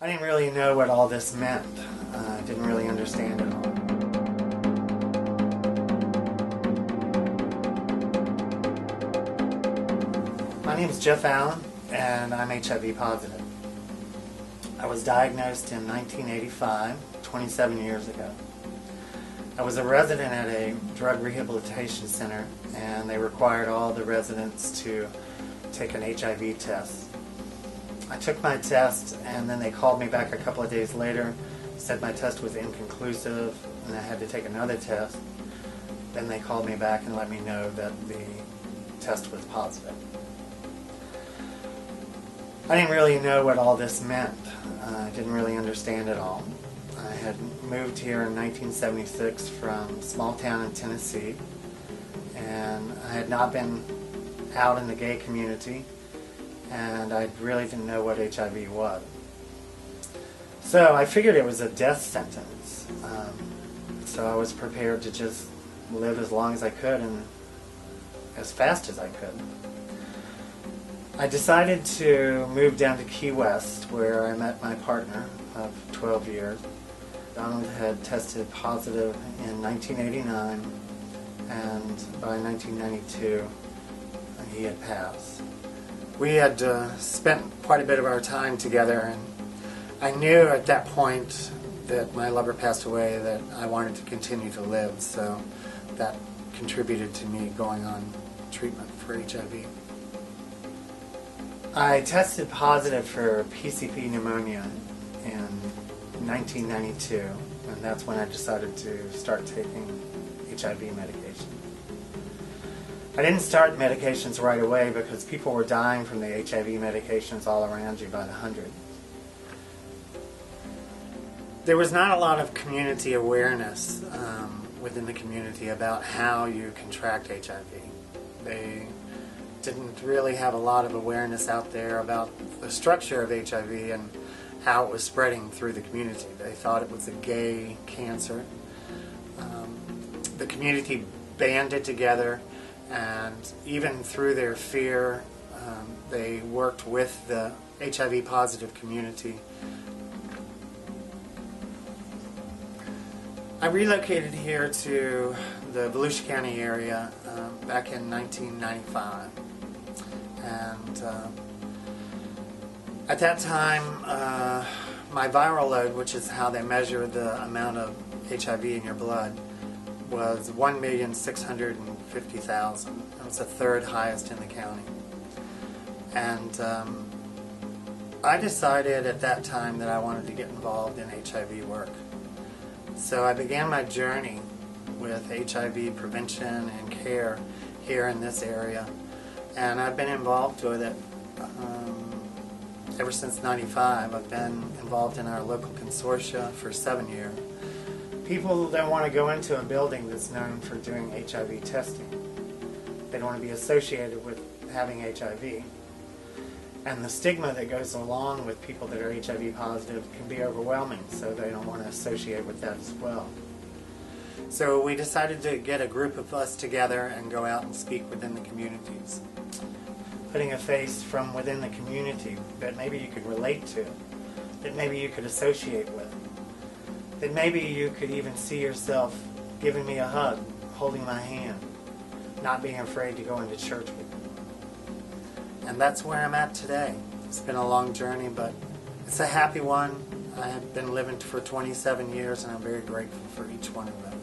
I didn't really know what all this meant. I didn't really understand it all. My name is Jeff Allen, and I'm HIV positive. I was diagnosed in 1985, 27 years ago. I was a resident at a drug rehabilitation center, and they required all the residents to take an HIV test. I took my test, and then they called me back a couple of days later, said my test was inconclusive, and I had to take another test. Then they called me back and let me know that the test was positive. I didn't really know what all this meant. I didn't really understand it all. I had moved here in 1976 from a small town in Tennessee, and I had not been out in the gay community, and I really didn't know what HIV was. So I figured it was a death sentence. So I was prepared to just live as long as I could and as fast as I could. I decided to move down to Key West, where I met my partner of 12 years. Donald had tested positive in 1989, and by 1992 he had passed. We had spent quite a bit of our time together, and I knew at that point that my lover passed away that I wanted to continue to live, so that contributed to me going on treatment for HIV. I tested positive for PCP pneumonia in 1992, and that's when I decided to start taking HIV medication. I didn't start medications right away because people were dying from the HIV medications all around you by the hundred. There was not a lot of community awareness within the community about how you contract HIV. They didn't really have a lot of awareness out there about the structure of HIV and how it was spreading through the community. They thought it was a gay cancer. The community banded together, and even through their fear, they worked with the HIV positive community. I relocated here to the Volusia County area back in 1995, and at that time my viral load, which is how they measure the amount of HIV in your blood, was 1,650,000. It was the third highest in the county. And I decided at that time that I wanted to get involved in HIV work. So I began my journey with HIV prevention and care here in this area, and I've been involved with it ever since '95. I've been involved in our local consortia for 7 years. People don't want to go into a building that's known for doing HIV testing. They don't want to be associated with having HIV. And the stigma that goes along with people that are HIV positive can be overwhelming, so they don't want to associate with that as well. So we decided to get a group of us together and go out and speak within the communities. Putting a face from within the community that maybe you could relate to, that maybe you could associate with, that maybe you could even see yourself giving me a hug, holding my hand, not being afraid to go into church with me. And that's where I'm at today. It's been a long journey, but it's a happy one. I have been living for 27 years, and I'm very grateful for each one of them.